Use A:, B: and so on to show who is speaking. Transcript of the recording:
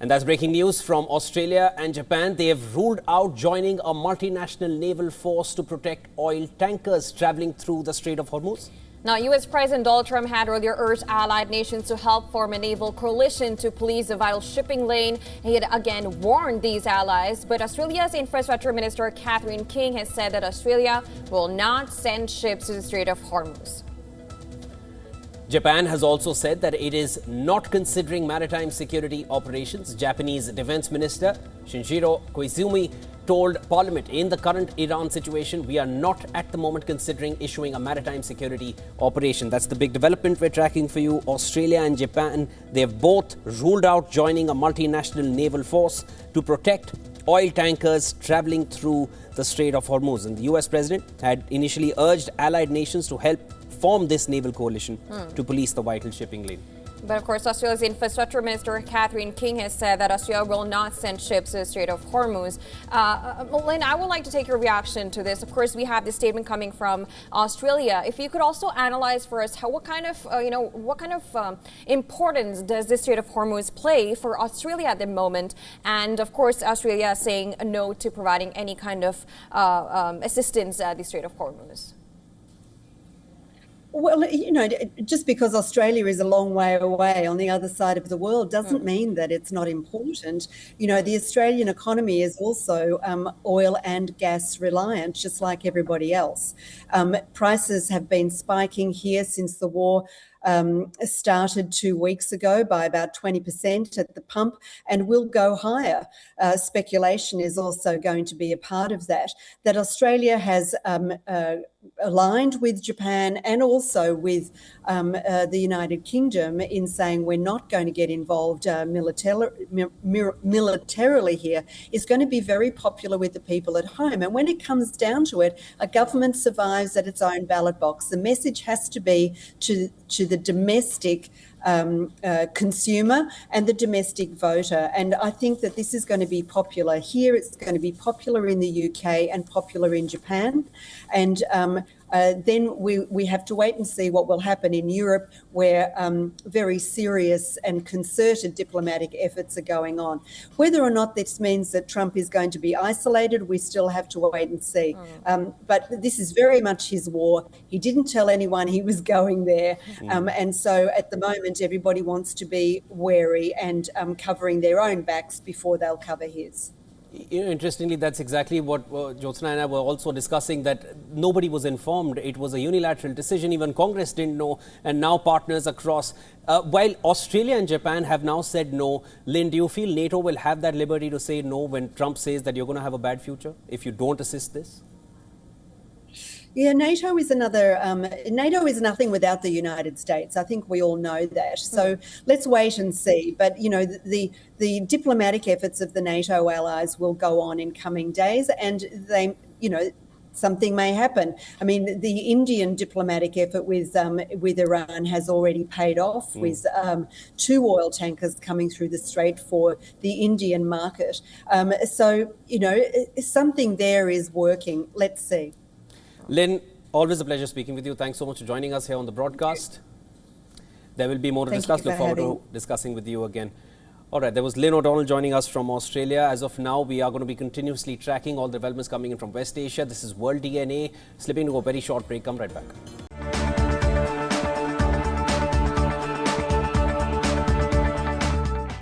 A: And that's breaking news from Australia and Japan. They have ruled out joining a multinational naval force to protect oil tankers traveling through the Strait of Hormuz.
B: Now, U.S. President Donald Trump had earlier urged allied nations to help form a naval coalition to police the vital shipping lane. He had again warned these allies, but Australia's Infrastructure Minister Catherine King has said that Australia will not send ships to the Strait of Hormuz.
A: Japan has also said that it is not considering maritime security operations. Japanese Defense Minister Shinjiro Koizumi told Parliament, in the current Iran situation, we are not at the moment considering issuing a maritime security operation. That's the big development we're tracking for you. Australia and Japan, they have both ruled out joining a multinational naval force to protect oil tankers traveling through the Strait of Hormuz. And the US president had initially urged allied nations to help form this naval coalition to police the vital shipping lane.
B: But of course, Australia's Infrastructure Minister Catherine King has said that Australia will not send ships to the Strait of Hormuz. Lynn, I would like to take your reaction to this. Of course, we have this statement coming from Australia. If you could also analyze for us what kind of importance does the Strait of Hormuz play for Australia at the moment? And of course, Australia saying no to providing any kind of assistance at the Strait of Hormuz.
C: Well, just because Australia is a long way away on the other side of the world doesn't mean that it's not important. The Australian economy is also oil and gas reliant, just like everybody else. Prices have been spiking here since the war started 2 weeks ago by about 20% at the pump and will go higher. Speculation is also going to be a part of that. That Australia has aligned with Japan and also with the United Kingdom in saying we're not going to get involved militarily here is going to be very popular with the people at home. And when it comes down to it, a government survives at its own ballot box. The message has to be to the domestic consumer and the domestic voter. And I think that this is going to be popular here. It's going to be popular in the UK and popular in Japan. And then we have to wait and see what will happen in Europe, where very serious and concerted diplomatic efforts are going on. Whether or not this means that Trump is going to be isolated, we still have to wait and see. But this is very much his war. He didn't tell anyone he was going there. And so at the moment, everybody wants to be wary and covering their own backs before they'll cover his.
A: Interestingly, that's exactly what Jyotsna and I were also discussing, that nobody was informed. It was a unilateral decision. Even Congress didn't know. And now partners across, while Australia and Japan have now said no, Lynn, do you feel NATO will have that liberty to say no when Trump says that you're going to have a bad future if you don't assist this?
C: Yeah, NATO is NATO is nothing without the United States. I think we all know that. So let's wait and see. But, the diplomatic efforts of the NATO allies will go on in coming days, and something may happen. I mean, the Indian diplomatic effort with Iran has already paid off with 2 oil tankers coming through the strait for the Indian market. So, something there is working. Let's see.
A: Lynn, always a pleasure speaking with you. Thanks so much for joining us here on the broadcast. There will be more to discuss. Look forward to discussing with you again. All right, there was Lynn O'Donnell joining us from Australia. As of now, we are going to be continuously tracking all the developments coming in from West Asia. This is World DNA. Slipping to a very short break. Come right back.